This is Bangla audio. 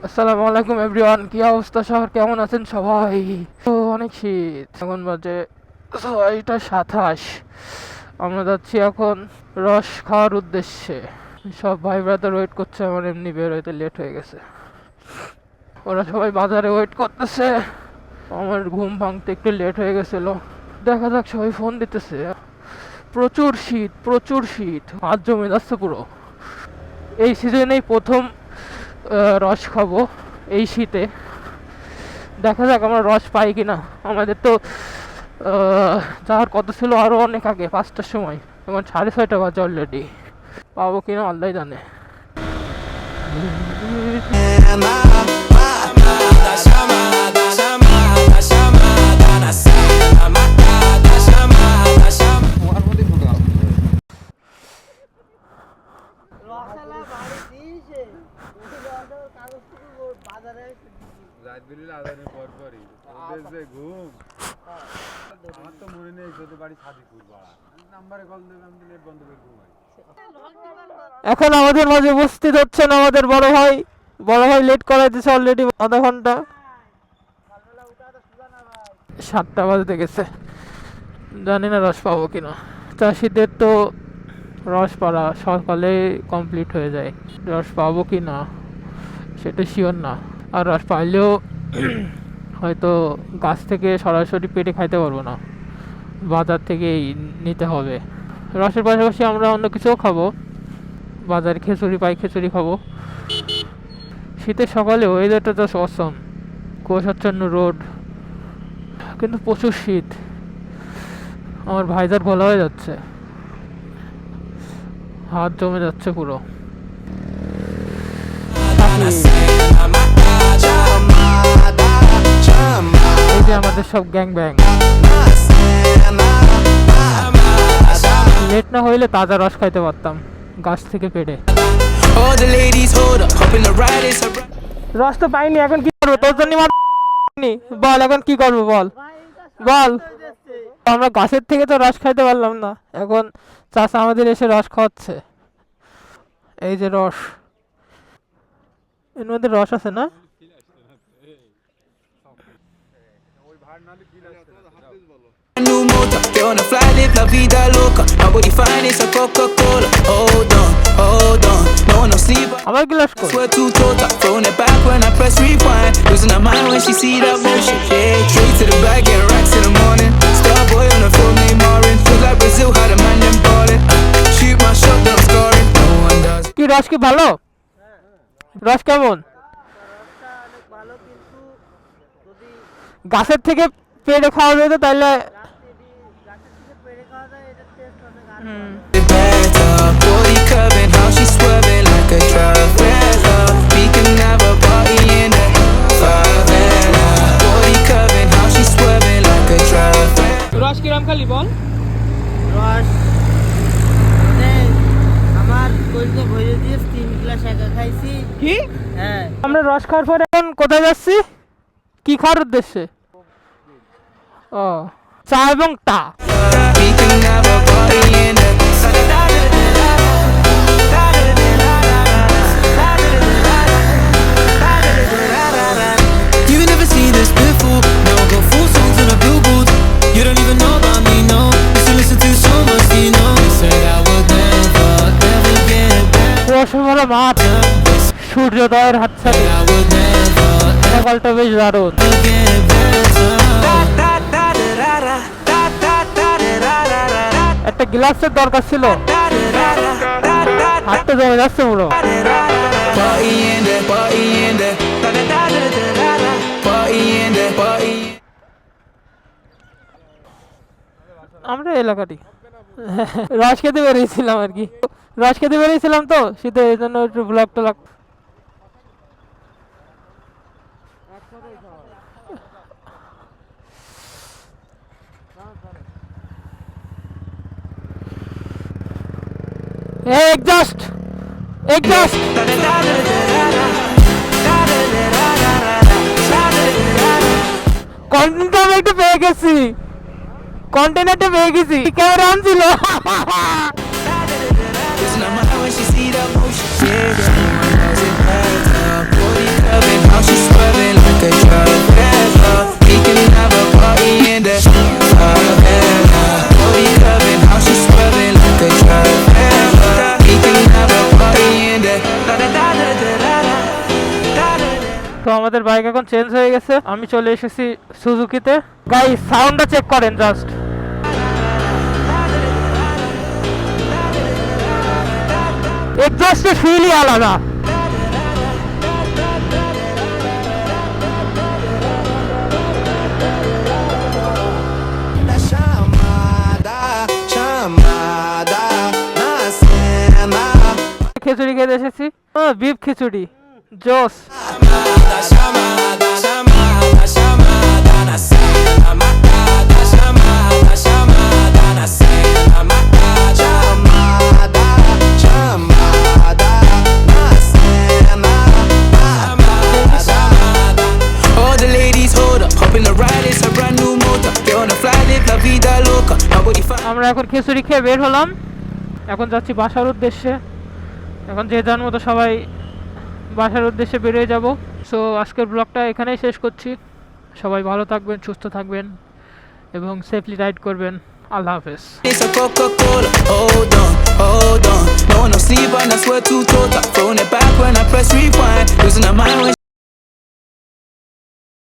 আসসালামু আলাইকুম এভরিওয়ান, কি অবস্থা সবার, কেমন আছেন সবাই? তো অনেক শীত, এখন বাজে 6:27। আমরা যাচ্ছি এখন রস খাওয়ার উদ্দেশ্যে। সব ভাই ব্রাদার ওয়েট করছে, আমার এমনি বের হইতে লেট হয়ে গেছে। ওরা সবাই বাজারে ওয়েট করতেছে, আমার ঘুম ভাঙতে একটু লেট হয়ে গেছিল। দেখা যাক, সবাই ফোন দিতেছে। প্রচুর শীত, প্রচুর শীত, হাত জমে যাচ্ছে পুরো। এই সিজনেই প্রথম রস খাবো এই শীতে। দেখা যাক আমরা রস পাই কিনা। আমাদের তো যাওয়ার কথা ছিল আরও অনেক আগে, 5টার সময়, এখন 6:30 বাজে অলরেডি। পাবো কিনা আল্লাহ জানে। এখন আমাদের মাঝে উপস্থিত হচ্ছেন আমাদের বড় ভাই লেট করাই দিয়েছে অলরেডি আধা ঘন্টা। 7টা বাজতে গেছে, জানি না রস পাবো কিনা। চাষিদের তো রস পাড়া সকালে কমপ্লিট হয়ে যায়, রস পাবো কি না সেটা শিওর না। আর রস পাইলেও হয়তো গাছ থেকে সরাসরি পেটে খাইতে পারবো না, বাজার থেকেই নিতে হবে। রসের পাশাপাশি আমরা অন্য কিছুও খাবো, বাজারে খিচুড়ি পাই, খিচুড়ি খাবো। শীতের সকালে ওয়েদারটা জাস্ট অসম, কুয়াশাচ্ছন্ন রোড, কিন্তু প্রচুর শীত। আমার ভাইজার গলা হয়ে যাচ্ছে, হাত জমে যাচ্ছে পুরো। এই যে আমাদের সব গ্যাং ব্যাং। লেট না হইলে তাজা রস খাইতে পারতাম গাছ থেকে পেড়ে। রস তো পাইনি, এখন কি করবো? তোর জন্য বল, এখন কি করবো বল বল। আমরা গাছের থেকে তো রস খাইতে পারলাম না, এখন চাষা আমাদের এসে রস খাওয়াচ্ছে। এই যে রস, এর মধ্যে রস আছে না? আমার গ্লাস কই? কি রস কি ভালো? রস কেমন? গাছের থেকে পেড়ে খাওয়া যেত তাহলে। রস কিরাম খালি বল? রস আমার কইতে ভরে দিয়ে 3 গ্লাস একা খাইছি। কি? হ্যাঁ, আমরা রস খাওয়ার পরে এখন কোথায় যাচ্ছি? কি খাওয়ার উদ্দেশ্যে? ও, চা এবং টা। রসভরা মাঠ, সূর্যোদয়ের হাতছানি, সকালটা বেশ দারুণ। একটা গ্লাসের দরকার ছিল, হাতটা জমে যাচ্ছে পুরো। আমরা এলাকাটি রস খেতে বেরিয়েছিলাম আর কি, রস খেতে বেরিয়েছিলাম তো শীতে, এই জন্য একটু ব্লগ টলগ। এক্সস্ট কন্টেন্ট পেয়ে গেছি, কন্টেনারটা পেয়ে গেছি, ক্যামেরা আনছিল। when she see the motion. Yeah, everyone knows it better. Booty loving how she swerving like a drug dealer. We can have a party in the favela. Booty loving how she swerving like a drug dealer. We can have a party in the da da da da da da da. তো আমাদের বাইক এখন চেঞ্জ হয়ে গেছে, আমি চলে এসেছি সুজুকিতে। গাইস সাউন্ডটা চেক করেন জাস্ট। এক্সস্টের ফিলই আলাদা। খিচুড়ি খেতে এসেছি, বিফ খিচুড়ি জোস। All the ladies hold up, hop in the ride, it's a brand new motor. Get on the fly, live la vida loca. Nobody find. আমরা এখন খিচুড়ি খেয়ে বের হলাম, এখন যাচ্ছি বাসার উদ্দেশ্যে। এখন যে যার মতো সবাই বাসার উদ্দেশ্যে বেরিয়ে যাব। সো আজকের ব্লগটা এখানেই শেষ করছি। সবাই ভালো থাকবেন, সুস্থ থাকবেন এবং সেফলি রাইড করবেন। আল্লাহ হাফেজ। It's a Coca-Cola. Hold on. No sleep and I swear to total. Throwing it back when I press rewind. Losing my mind when